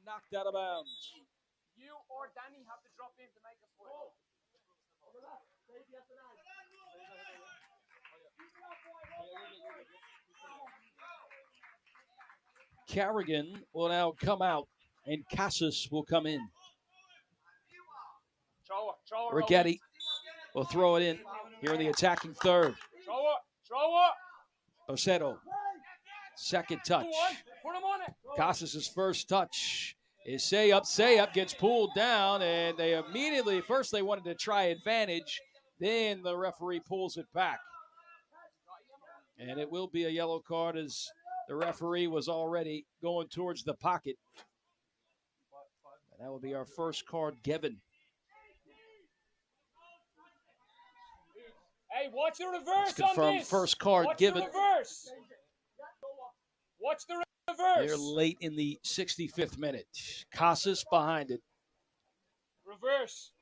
knocked out of bounds. You or Danny have to drop in to make a foot. Carrigan will now come out, and Casas will come in. Rigetti will throw it in here in the attacking third. Throw it. Boceto, second touch. Put him on it. Casas' first touch is Sayup gets pulled down, and they immediately, first they wanted to try advantage, then the referee pulls it back. And it will be a yellow card as the referee was already going towards the pocket. And that will be our first card given. Hey, watch the reverse. It's confirmed on this. First card watch given. The reverse. Watch the reverse. They're late in the 65th minute. Casas behind it. Reverse.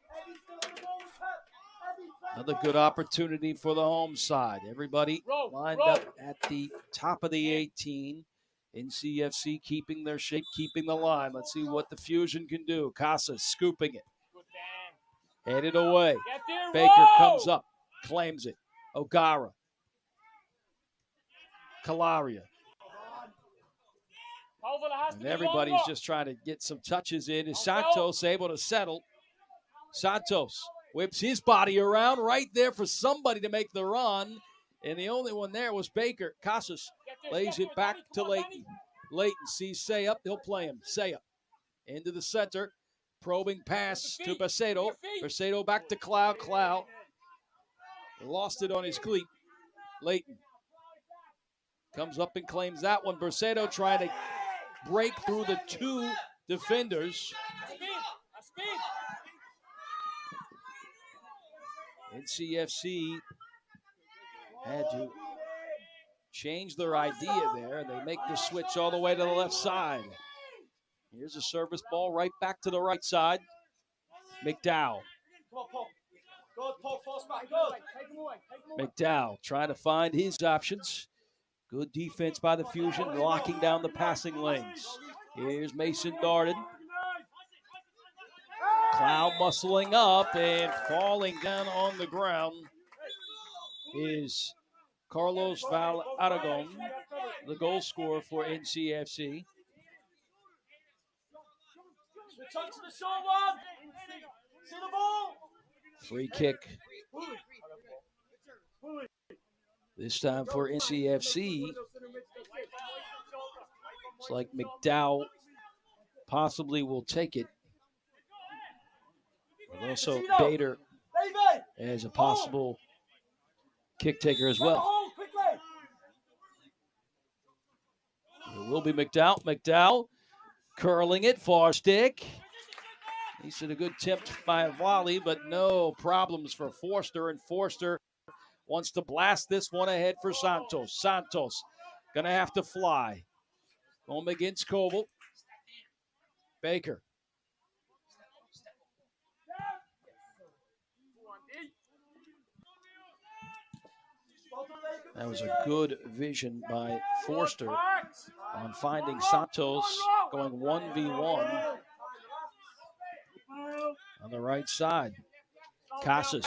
Another good opportunity for the home side. Everybody lined up at the top of the 18. NCFC keeping their shape, keeping the line. Let's see what the Fusion can do. Casas scooping it. Headed away. Baker comes up, claims it. O'Gara. Calaria. And everybody's just trying to get some touches in. Is Santos able to settle? Santos whips his body around right there for somebody to make the run. And the only one there was Baker. Casas lays it back to Leighton. Leighton sees Sayup. He'll play him. Sayup into the center. Probing pass to Boceto. Boceto back to Cloud. Cloud lost it on his cleat. Leighton comes up and claims that one. Boceto trying to break through the two defenders. NCFC had to change their idea there. They make the switch all the way to the left side. Here's a service ball right back to the right side. McDowell. McDowell trying to find his options. Good defense by the Fusion, locking down the passing lanes. Here's Mason Darden. Cloud muscling up and falling down on the ground is Carlos Val Aragon, the goal scorer for NCFC. Free kick. This time for NCFC. It's like McDowell possibly will take it. And also Bader as a possible kick taker as well. It will be McDowell. McDowell curling it, far stick. He said a good attempt by a volley, but no problems for Forster. And Forster wants to blast this one ahead for Santos. Santos going to have to fly. Home against Koval. Baker. That was a good vision by Forster on finding Santos going 1v1 on the right side. Casas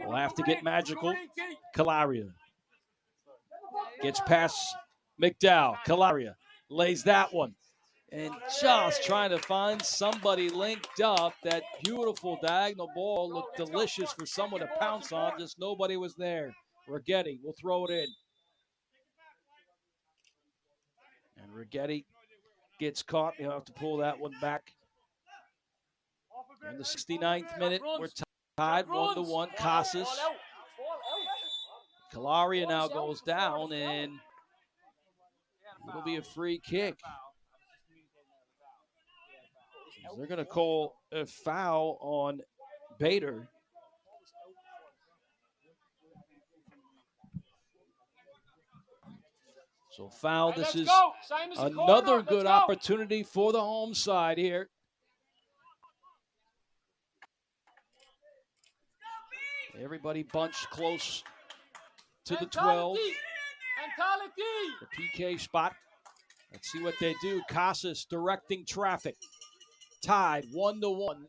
will have to get magical. Calaria gets past McDowell. Calaria lays that one. And just trying to find somebody linked up. That beautiful diagonal ball looked delicious for someone to pounce on. Just nobody was there. Rigetti will throw it in. And Rigetti gets caught. He'll have to pull that one back. In the 69th minute, we're tied 1-1. Casas. Calaria now goes down, and it'll be a free kick. They're going to call a foul on Bader. So foul. This is another good opportunity for the home side here. Everybody bunched close to the 12. The PK spot. Let's see what they do. Casas directing traffic. Tied 1-1.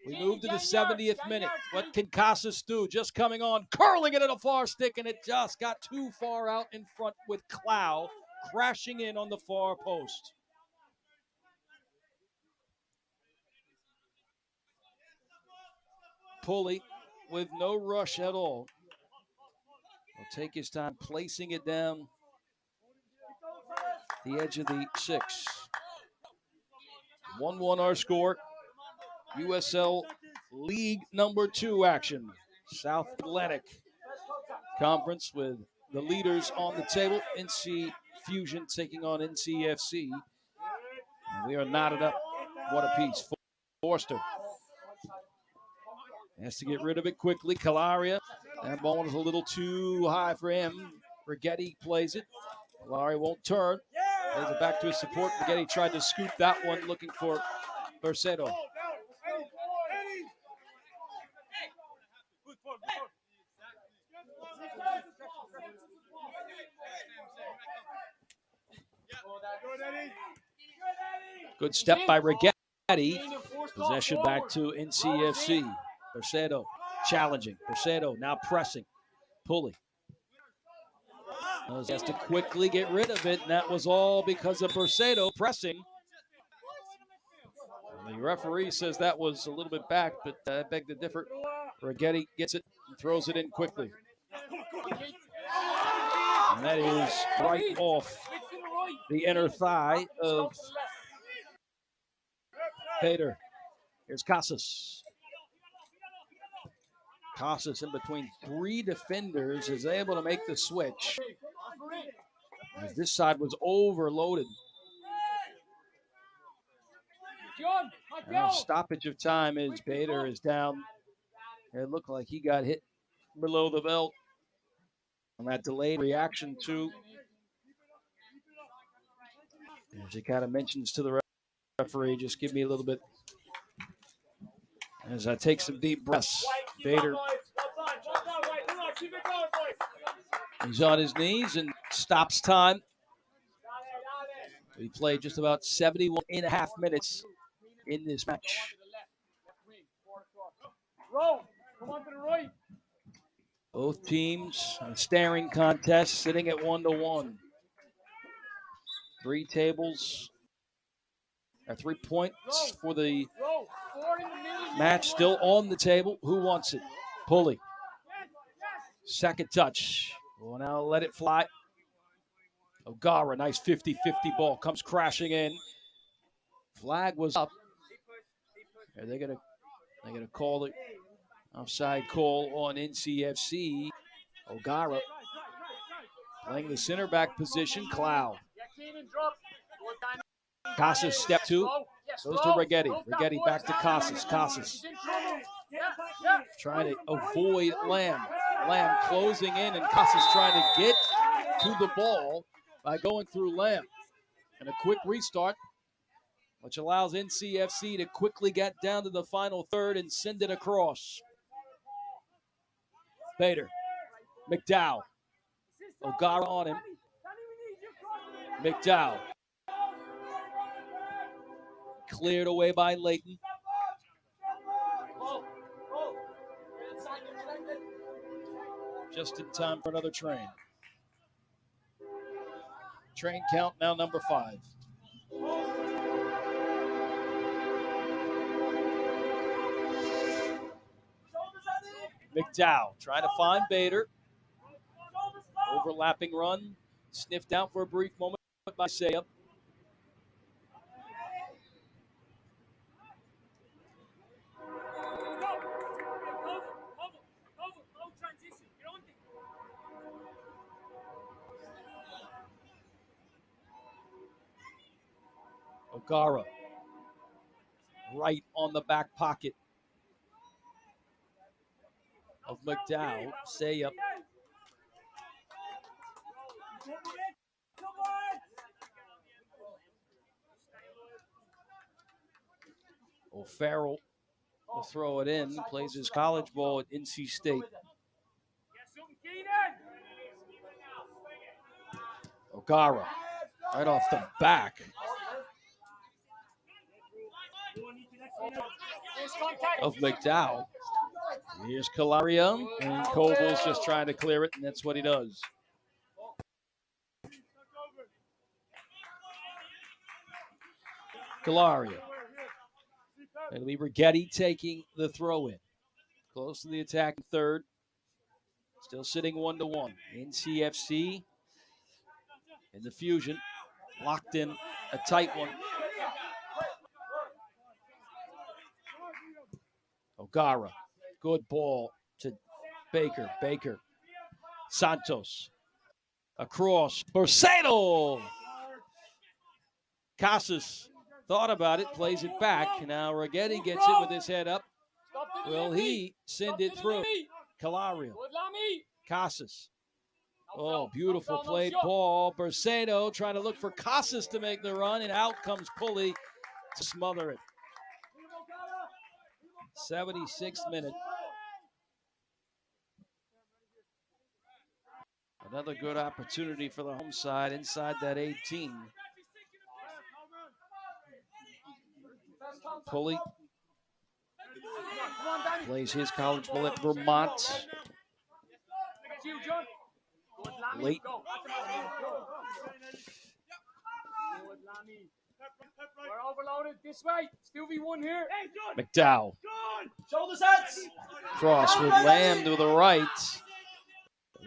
We move to the 70th minute. What can Casas do? Just coming on, curling it at a far stick, and it just got too far out in front with Clow crashing in on the far post. Pulley with no rush at all. Will take his time placing it down the edge of the 6. 1-1 our score. USL League number 2 action. South Atlantic Conference with the leaders on the table. NC Fusion taking on NCFC. And we are knotted up. What a piece. Forster has to get rid of it quickly. Calaria. That ball was a little too high for him. Rigetti plays it. Calaria won't turn. Plays it back to his support. Rigetti tried to scoop that one, looking for Bercedo. Good step by Rigetti. Possession back to NCFC. Bercedo challenging. Bercedo now pressing. Pulley has to quickly get rid of it, and that was all because of Bercedo pressing. The referee says that was a little bit back, but I beg to differ. Rigetti gets it and throws it in quickly. And that is right off the inner thigh of Bader. Here's Casas. Casas in between 3 defenders is able to make the switch, as this side was overloaded. Now, stoppage of time as Bader is down. It looked like he got hit below the belt on that delayed reaction too. As he kind of mentions to the referee, just give me a little bit. As I take some deep breaths, Bader, he's on his knees and stops time. He played just about 71.5 minutes in this match. Both teams in a staring contest, sitting at 1-1. 3 tables, 3 points for the match still on the table. Who wants it? Pulley. Second touch. Well, now let it fly. O'Gara, nice 50-50 ball, comes crashing in. Flag was up. Are they gonna call it offside call on NCFC? O'Gara playing the center back position. Clow. Casas step 2. Goes to Rigetti. Rigetti back to Casas. Casas trying to avoid Lamb. Lamb closing in, and Casas trying to get to the ball by going through Lamb. And a quick restart, which allows NCFC to quickly get down to the final third and send it across. Bader. McDowell. O'Gara on him. McDowell. Cleared away by Layton. Just in time for another train. Train count now number 5. McDowell trying to find Bader. Overlapping run. Sniffed out for a brief moment by Sayup. O'Gara right on the back pocket of McDowell. Sayup. O'Farrell will throw it in. Plays his college ball at NC State. O'Gara right off the back of McDowell. Here's Calaria, and Cobal's just trying to clear it, and that's what he does. Calaria. It'll be Rigetti taking the throw in. Close to the attacking third. Still sitting 1-1. NCFC in the fusion. Locked in a tight one. O'Gara. Good ball to Baker. Baker. Santos. Across. Borsato. Casas thought about it. Plays it back. Now Rigetti gets it with his head up. Will he send it through? Calaria. Casas. Oh, beautiful played ball. Borsato trying to look for Casas to make the run, and out comes Pulley to smother it. 76th minute. Another good opportunity for the home side inside that 18. Pulley plays his college ball at Vermont. Late. We're overloaded this way. Still V1 here. McDowell. Shoulder sets. Cross with Lamb to the right.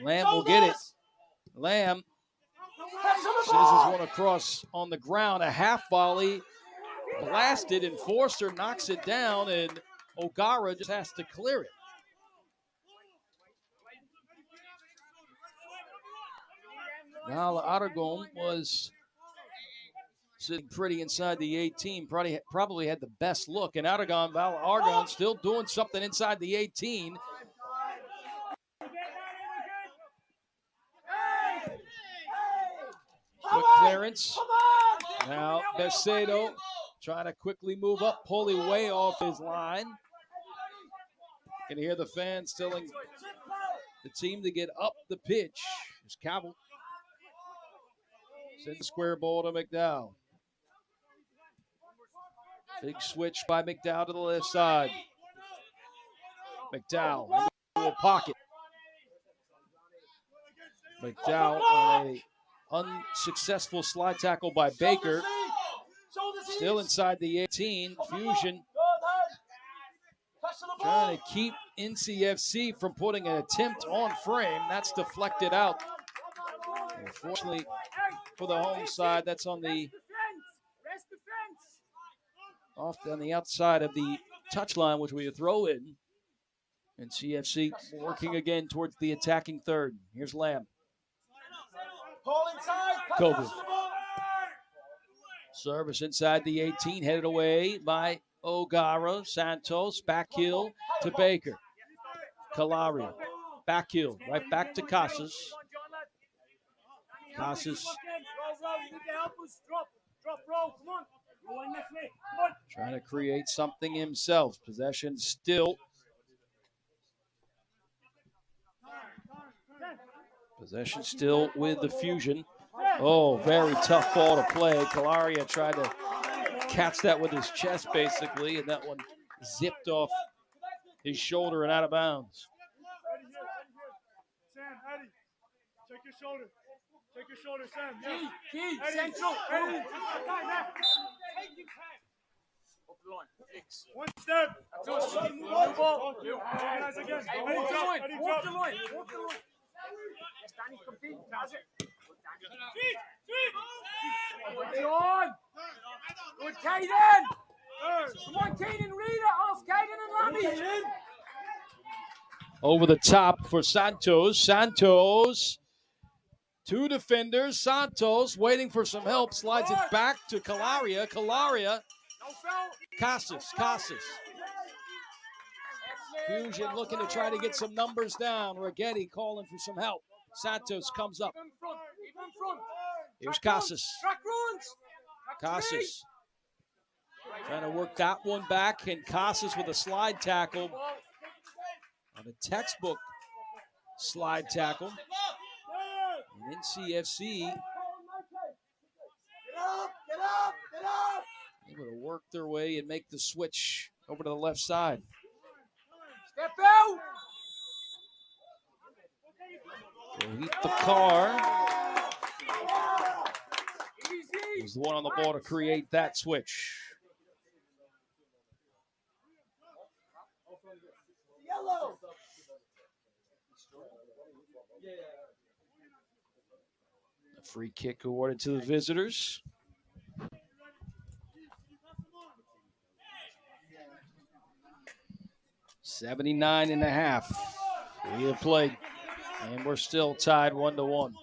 Lamb will get it. Lamb scissors one across on the ground. A half volley. Blasted, and Forster knocks it down, and O'Gara just has to clear it. Now Aragon was sitting pretty inside the 18, probably had the best look. And Aragon still doing something inside the 18. Quick clearance. Now Borsato trying to quickly move up, Pulley way off his line. Can hear the fans telling the team to get up the pitch. There's Cavill. Send the square ball to McDowell. Big switch by McDowell to the left side. McDowell in the little pocket. McDowell on a unsuccessful slide tackle by Baker. Still inside the 18. Fusion trying to keep NCFC from putting an attempt on frame. That's deflected out. Unfortunately for the home side, that's on the outside of the touchline, which we throw in. And CFC working again towards the attacking third. Here's Lamb. Kobe. Service inside the 18, headed away by O'Gara. Santos, back heel to Baker. Calaria, back heel, right back to Casas. Casas trying to create something himself. Possession still. Possession still with the Fusion. Oh, very tough ball to play. Calaria tried to catch that with his chest, basically, and that one zipped off his shoulder and out of bounds. Sam, Eddie, check your shoulder. Check your shoulder, Sam. Key, central. One step. Move ball. Organize again. Walk the line. Eddie, Walk drop. the line. Walk the line. Danny, compete. Good John. Good Caden. Come on, Caden, read it off Caden and Lammy. Over the top for Santos. Santos. Two defenders. Santos waiting for some help. Slides it back to Calaria. Calaria. Casas. Fusion looking to try to get some numbers down. Rigetti calling for some help. Santos comes up. Here's Casas. Casas trying to work that one back, and Casas with a slide tackle on a textbook slide tackle. And NCFC Able to work their way and make the switch over to the left side. Step out. Will heat the car. Easy. He's the one on the ball to create that switch. Yellow. A free kick awarded to the visitors. .79.5. We have played, and we're still tied 1-1.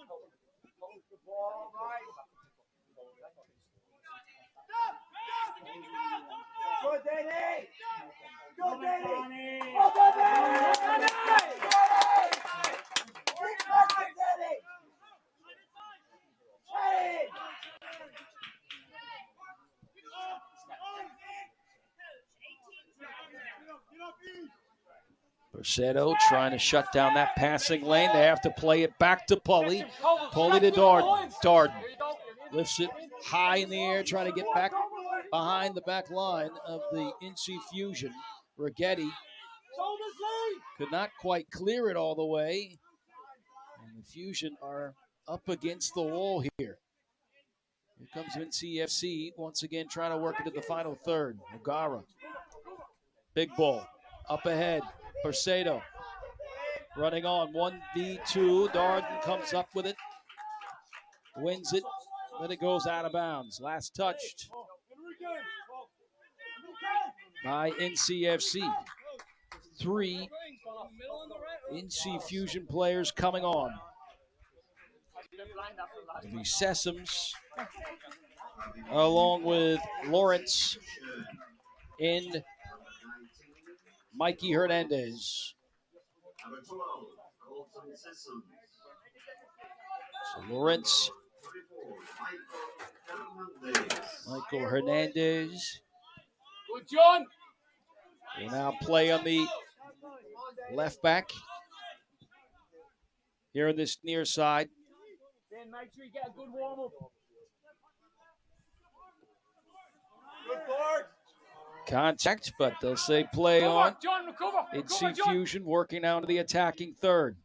Go, Danny. Go, Danny. Go, Danny. Bersetto trying to shut down that passing lane. They have to play it back to Pulley. Pulley to Darden. Darden lifts it high in the air, trying to get back behind the back line of the NC Fusion. Rigetti could not quite clear it all the way. And the Fusion are up against the wall here. Here comes NCFC once again trying to work into the final third. O'Gara. Big ball. Up ahead. Bersetto running on 1v2. Darden comes up with it. Wins it. Then it goes out of bounds. Last touched by NCFC. 3 NC Fusion players coming on. The Sessions, along with Lawrence and Mikey Hernandez. So Lawrence, Michael Hernandez Good, John. will now play on the left back here on this near side. Then make sure you get a good warm-up. Good board. Contact, but they'll say play on. John, recover. NC Fusion working out of the attacking third.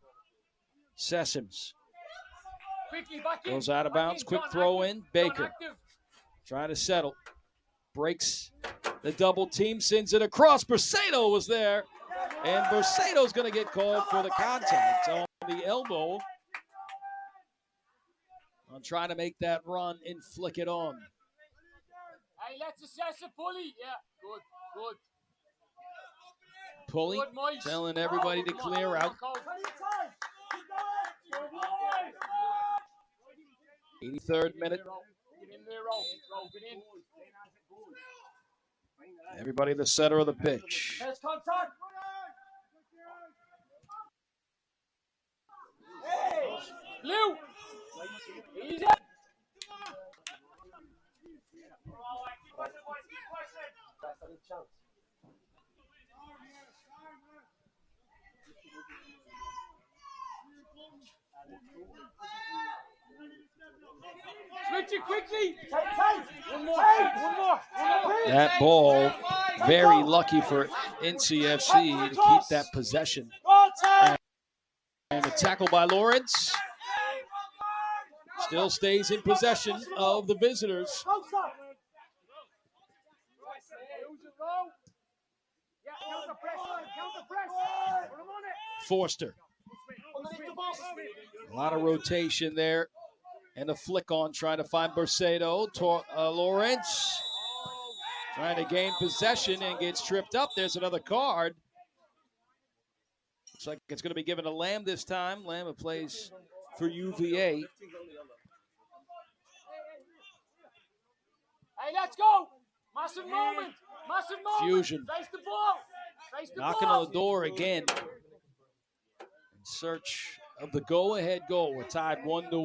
Sessions Quickly, back in. goes out of Back bounds. in, Quick John, throw active. in. Baker John, active. trying to settle. Breaks the double team, sends it across. Bersetto was there. And Berseto's going to get called for the contact on the elbow. On trying to make that run and flick it on. Hey, let's assess a Pulley. Yeah, good, good. Pulley Good, Moise. telling everybody to clear out. 83rd minute. Get in there, roll. Get in. Everybody in the center of the pitch. There's contact. Hey, Blue. Easy. Switch it quickly. One more. That ball, very lucky for NCFC to keep that possession. And a tackle by Lawrence. Still stays in possession of the visitors. Forster. A lot of rotation there. And a flick on trying to find Bersetto. Lawrence trying to gain possession and gets tripped up. There's another card. Looks like it's going to be given to Lamb this time. Lamb who plays for UVA. Hey, let's go. Massive moment. Massive moment. Fusion. Face the ball. Face the Knocking ball. on the door again. In search of the go-ahead goal. We're tied 1-1. Danny, come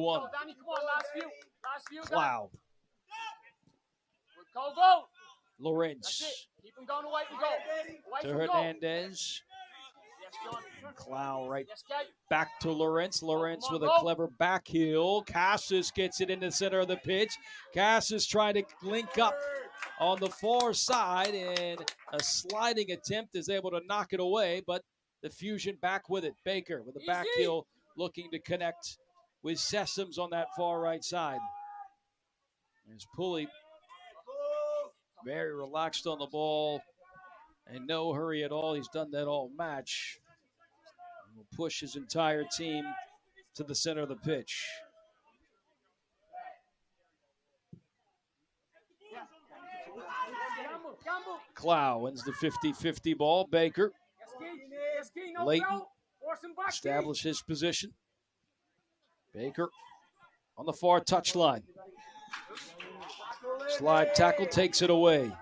on. Last few. Cloud. Good call, go. That's Lawrence it. Keep him going away we go. Away to from goal. Hernandez. Yes, Clow right back to Lawrence. Lawrence with a clever back heel. Cassis gets it in the center of the pitch. Cassis trying to link up on the far side, and a sliding attempt is able to knock it away, but the Fusion back with it. Baker with a back heel looking to connect with Sessoms on that far right side. There's Pulley, very relaxed on the ball and no hurry at all. He's done that all match. Will push his entire team to the center of the pitch. Clow wins the 50-50 ball. Baker. Leighton establish his position. Baker on the far touchline. Slide tackle takes it away.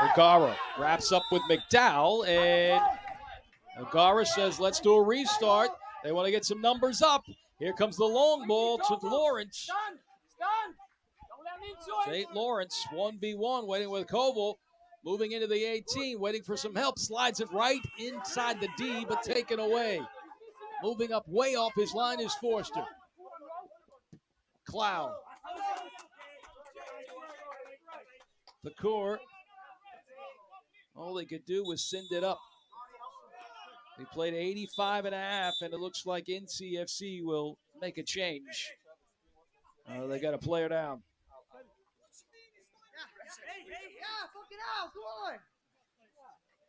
O'Gara wraps up with McDowell, and O'Gara says, let's do a restart. They want to get some numbers up. Here comes the long ball to Lawrence. St. Lawrence, 1v1, waiting with Koval. Moving into the 18, waiting for some help. Slides it right inside the D, but taken away. Moving up way off his line is Forster. Clow. The core. All they could do was send it up. They played 85 and a half, and it looks like NCFC will make a change. They got a player down.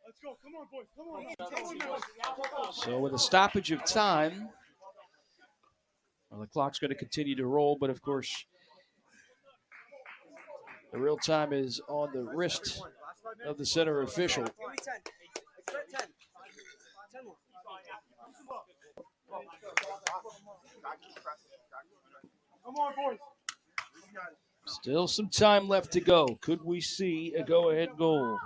Let's go. Come on, boys. Come on. So with a stoppage of time, the clock's going to continue to roll, but of course, the real time is on the wrist of the center official. Come on, boys. Still some time left to go. Could we see a go-ahead goal?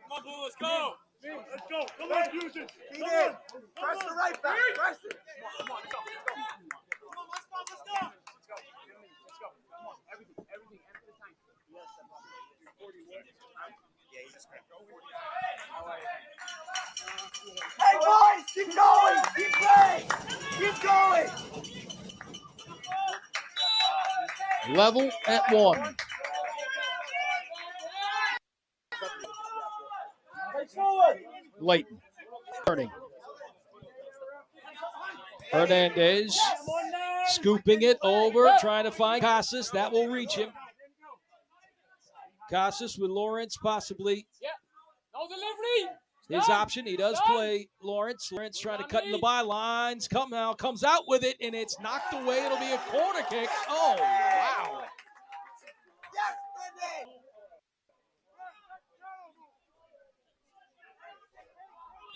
Come on, Blue, let's go. Let's go. Come on, Fusion. Come on. Press the right back. Press it. Come on, let's go. Come on, let's go. Let's go. Let's go. Come on. Everything the time. Yeah, he's just Hey, boys, keep going. Keep playing. Keep going. Level at 1. Leighton turning. Hernandez scooping it over, trying to find Casas. That will reach him. Casas with Lawrence possibly his option. He does play Lawrence. Lawrence trying to cut in the bylines. Comes out with it, and it's knocked away. It'll be a corner kick. Oh, wow.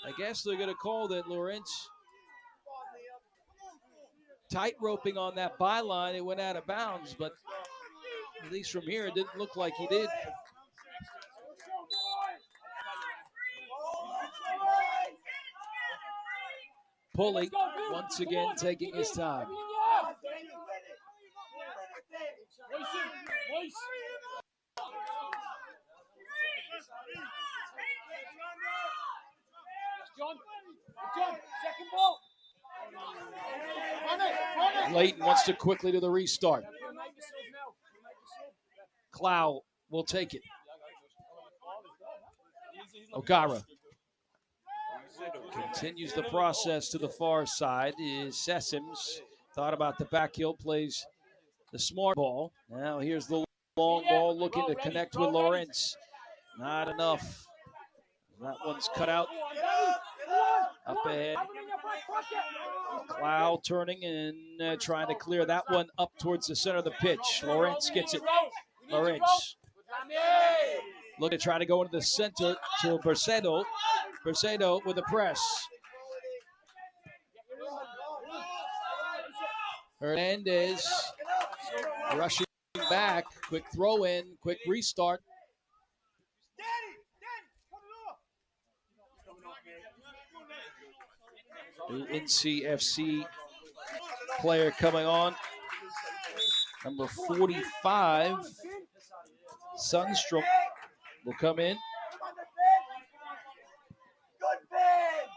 I guess they're going to call that Lawrence tight roping on that byline. It went out of bounds, but at least from here, it didn't look like he did. Pulley once again taking his time. John, second ball. Leighton wants to quickly do the restart. Clow will take it. O'Gara continues the process to the far side. Is Sessoms. Thought about the back heel, plays the smart ball. Now here's the long ball looking to connect with Lawrence. Not enough. That one's cut out. Up ahead. Clow turning and trying to clear that one up towards the center of the pitch. Lawrence gets it. Lawrence looking to try to go into the center to Bercedo. Bercedo with a press. Hernandez rushing back. Quick throw in, quick restart. NCFC player coming on. Number 45, Sundstrom, will come in. Good Finn.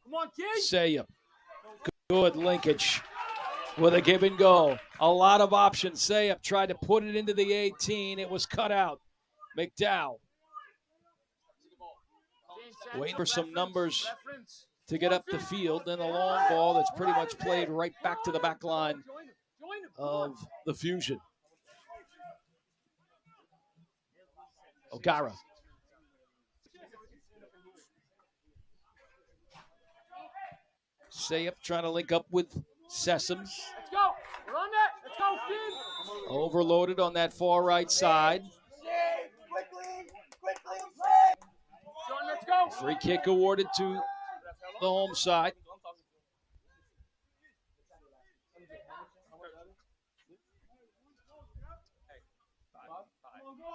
Come on, kid. Sayup. Good linkage with a give and go. A lot of options. Sayup tried to put it into the 18. It was cut out. McDowell waiting for some numbers to get up the field. Then a long ball that's pretty much played right back to the back line of the Fusion. O'Gara. Sayup trying to link up with Sessoms. Let's go. We're on that. Let's go, Finn. Overloaded on that far right side. Quickly play. John, let's go. Free kick awarded to the home side.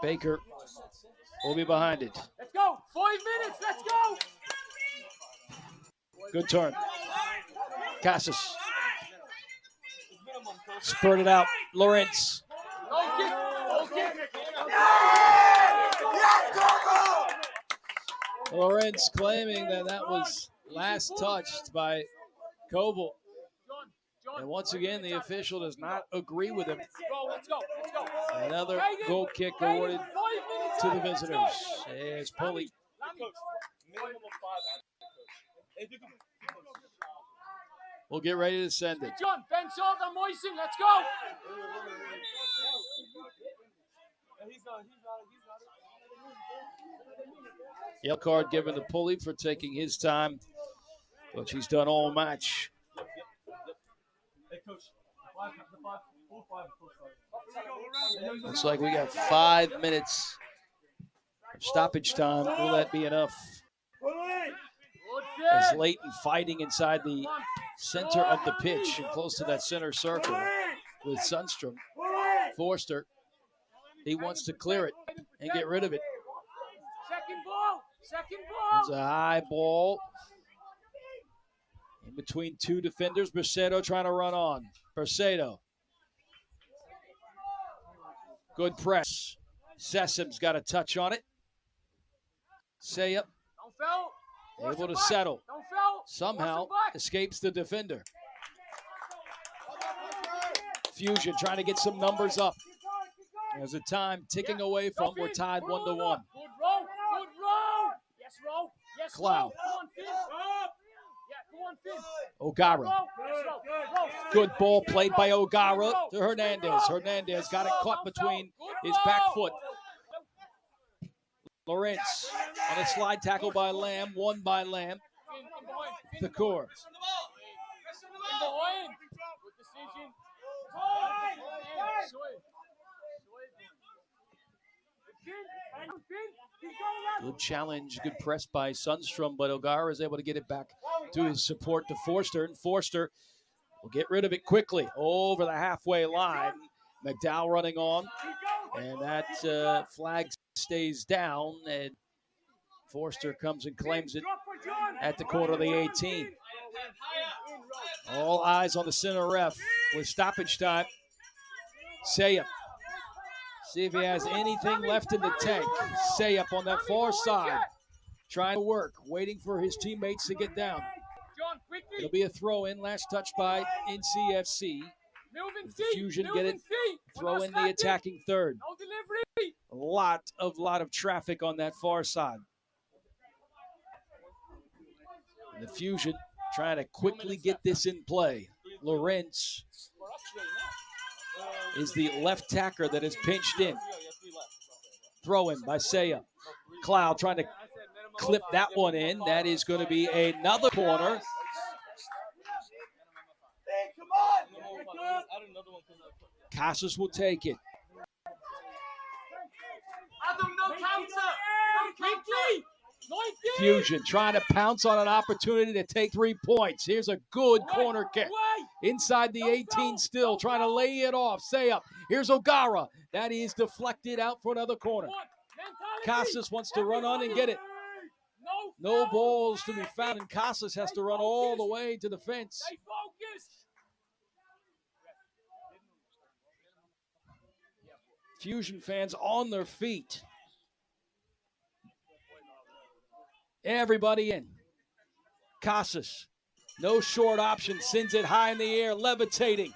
Baker will be behind it. Let's go. 5 minutes. Let's go. Good turn. Cassis. Spurted out. Lawrence. Go, kid. Go, kid. Lawrence claiming that was last touched by Koval. And once again, the official does not agree with him. Let's go. Let's go. Another goal kick awarded to the visitors. There's Pulley. We'll get ready to send it. John, Ben Salt and Moisen. Let's go. Yellow card given to Pulley for taking his time, which he's done all match. Looks like we got 5 minutes of stoppage time. Will that be enough? As Leighton fighting inside the center of the pitch and close to that center circle with Sundstrom. Forster, he wants to clear it and get rid of it. Second ball. Second ball. There's a high ball in between two defenders. Bercedo trying to run on. Bercedo. Good press. Sessoms got a touch on it. Sayup. Don't foul. Able to settle. Don't foul. Somehow escapes the defender. Fusion trying to get some numbers up. There's a time ticking away from. We're tied 1-1. Good row. Good row. Yes, row. Yes, Cloud. row. Come on, Finn. Yeah, come on, Finn. O'Gara. Row. Yes, row. Row. Good ball played by O'Gara to Hernandez. Hernandez got it caught between his back foot. Lawrence on a slide tackle by Lamb, won by Lamb. The core. Good challenge, good press by Sundstrom, but O'Gara is able to get it back to his support to Forster, and Forster will get rid of it quickly over the halfway line. McDowell running on, and that flag stays down, and Forster comes and claims it at the corner of the 18. All eyes on the center ref with stoppage time. Sayup. See if he has anything left in the tank. Sayup on that far side. Trying to work, waiting for his teammates to get down. It'll be a throw-in, last touch by NCFC. The Fusion get it, throw in the attacking third. A lot of traffic on that far side. And the Fusion trying to quickly get this in play. Lawrence is the left tacker that is pinched in. Throw in by Sayup. Cloud trying to clip that one in. That is going to be another corner. Casas will take it. Adam, no counter. No counter. Fusion trying to pounce on an opportunity to take 3 points. Here's a good corner kick. Inside the 18 still, trying to lay it off. Sayup. Here's O'Gara. That is deflected out for another corner. Casas wants to run on and get it. No balls to be found, and Casas has to run all the way to the fence. Stay focused. Fusion fans on their feet. Everybody in. Casas, no short option, sends it high in the air, levitating.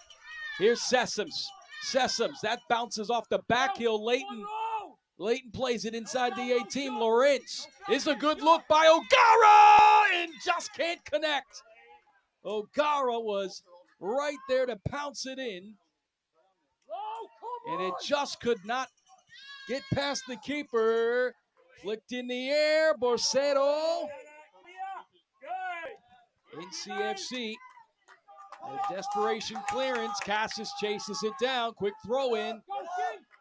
Here's Sessoms. Sessoms, that bounces off the back heel. Leighton plays it inside the 18. Lawrence is a good look by O'Gara and just can't connect. O'Gara was right there to pounce it in, and it just could not get past the keeper. Flicked in the air, Borsetto. NCFC, a desperation clearance. Casas chases it down. Quick throw in.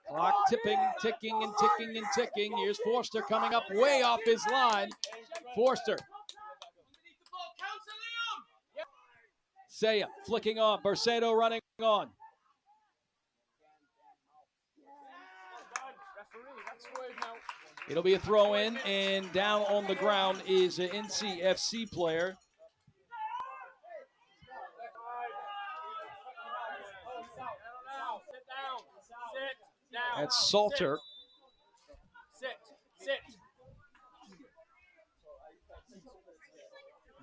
Clock tipping, ticking and ticking and ticking. Here's Forster coming up way off his line. Forster. Saya flicking on. Borsetto running on. It'll be a throw in, and down on the ground is an NCFC player. That's Salter. Sit.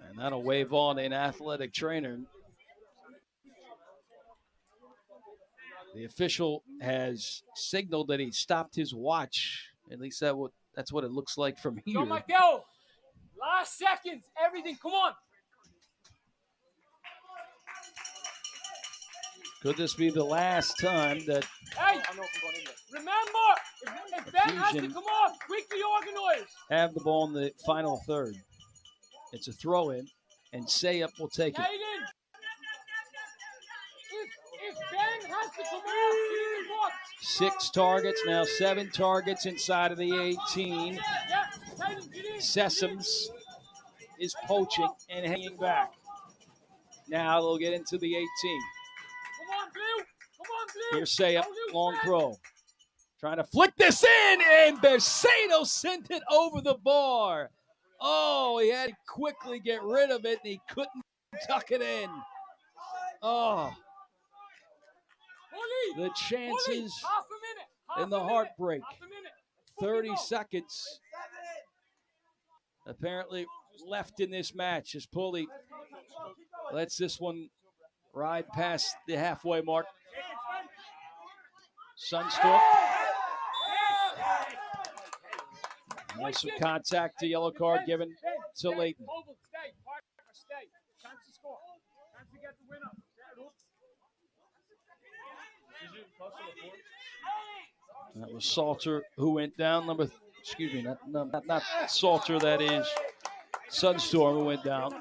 And that'll wave on an athletic trainer. The official has signaled that he stopped his watch. At least that's what it looks like from here. Go, Michael. Last seconds. Everything. Come on. Could this be the last time that... Hey, remember, if Ben has to come off, quickly organize. Have the ball in the final third. It's a throw-in, and Sayup will take it. If Ben has to come off, 6 targets, now 7 targets inside of the 18. Sessoms is poaching and hanging back. Now they'll get into the 18. Come on, Blue. Here's Sayup, long throw. Trying to flick this in, and Borsetto sent it over the bar. Oh, he had to quickly get rid of it, and he couldn't tuck it in. Oh. The chances and the heartbreak. 30 seconds apparently left in this match as Pulley lets this one ride past the halfway mark. Sunstorm. There's some contact, to yellow card given to Leighton. That was Salter who went down. Not Salter, that is Sunstorm who went down.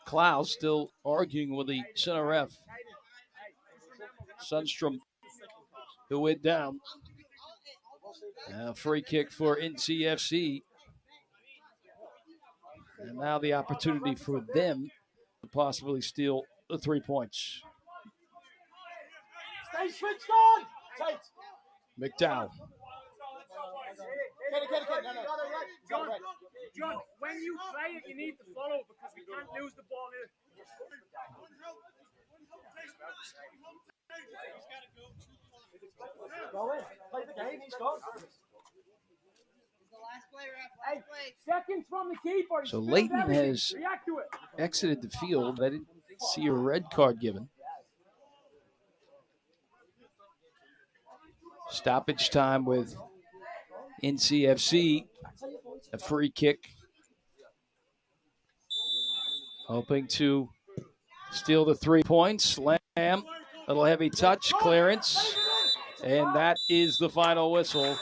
Klaus still arguing with the center ref. Sundstrom who went down. Free kick for NCFC. And now the opportunity for them to possibly steal the 3 points. Stay switched on. McDowell. John, when you play it, you need to follow because we can't lose the ball here. Go in. Play the game. He's gone. Hey, seconds from the keeper. So Leighton has exited the field. I didn't see a red card given. Stoppage time with NCFC. A free kick. Hoping to steal the 3 points. Lamb, little heavy touch, clearance. And that is the final whistle.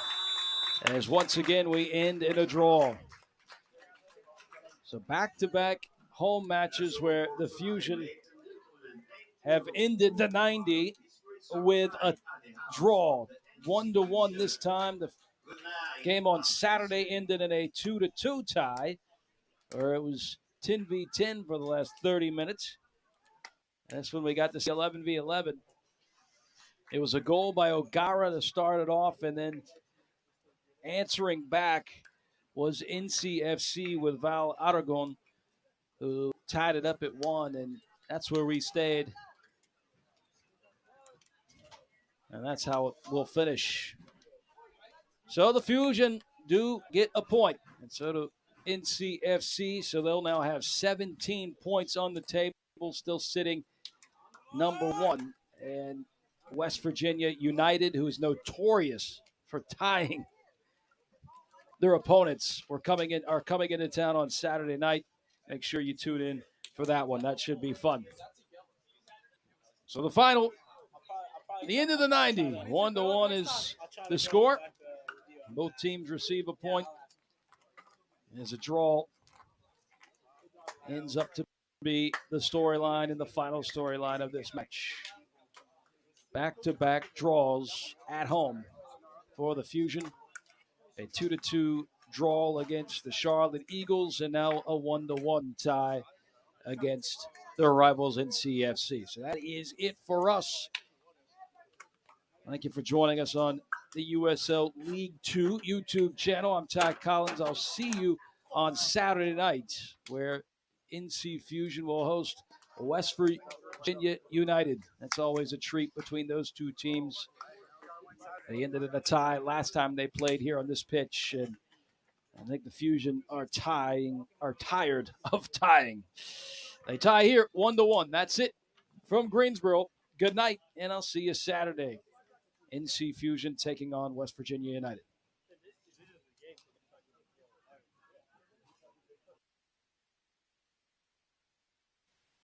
As once again we end in a draw. So back-to-back home matches where the Fusion have ended the 90 with a draw. 1-1 this time. The game on Saturday ended in a 2-2 tie, or it was 10v10 for the last 30 minutes. That's when we got to see 11v11. It was a goal by O'Gara to start it off, and then answering back was NCFC with Val Aragon, who tied it up at 1, and that's where we stayed. And that's how it will finish. So the Fusion do get a point, and so do NCFC. So they'll now have 17 points on the table, still sitting number 1. And West Virginia United, who is notorious for tying their opponents, are coming into town on Saturday night. Make sure you tune in for that one. That should be fun. So the final, the end of the 90, 1-1 is the score. Both teams receive a point. As a draw ends up to be the storyline and the final storyline of this match. Back-to-back draws at home for the Fusion. A 2-2 draw against the Charlotte Eagles, and now a 1-1 tie against their rivals NCFC. So that is it for us. Thank you for joining us on the USL League 2 YouTube channel. I'm Ty Collins. I'll see you on Saturday night, where NC Fusion will host West Virginia United. That's always a treat between those two teams. They ended in a tie last time they played here on this pitch, and I think the Fusion are tired of tying. They tie here 1-1. That's it from Greensboro. Good night, and I'll see you Saturday. NC Fusion taking on West Virginia United.